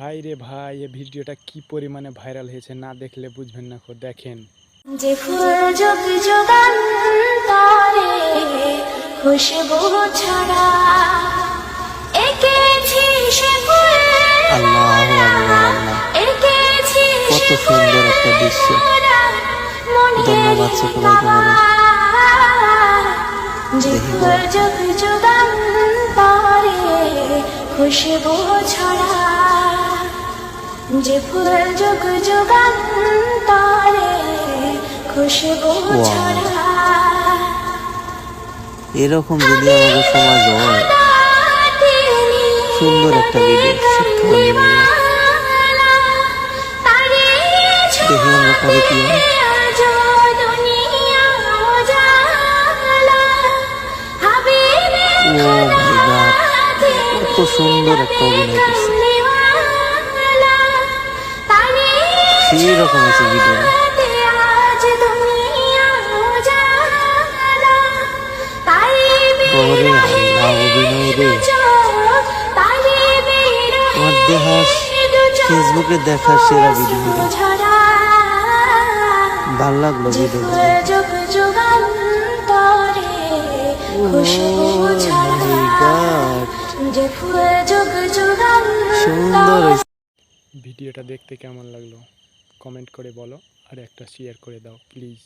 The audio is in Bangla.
ভাই রে ভাই, এই ভিডিওটা কি পরিমাণে ভাইরাল হয়েছে, না দেখলে বুঝবেন না। দেখেন। যে ফুল যোগ যুগান্তরে খুশবু ছড়া এঁকেছি সে ফুল আল্লাহু আকবার, এঁকেছি কত সুন্দর একটা দৃশ্য। ধন্যবাদ সকলকে বলো। যে ফুল যোগ যুগান্তরে খুশবু ছড়া, যে ফুল যোগ যুগান্তরে খুশবু ছড়া। এরকম যদি আমাদের সমাজ হয়, সুন্দর একটা ভিডিও শিক্ষা দেখি আমরা পরে কি হয়। ও মাই গড, কত সুন্দর একটা অভিনয় করছে। সেই রকম হয়েছে ভিডিওটা। ওরে আল্লাহ, অভিনয় রে। আমার দেখাস ফেসবুকে দেখার সেরা ভিডিও। ভাল লাগলো ভিডিওটা। সুন্দর। ভিডিওটা দেখতে কেমন লাগলো কমেন্ট করে বলো, আর একটা শেয়ার করে দাও প্লিজ।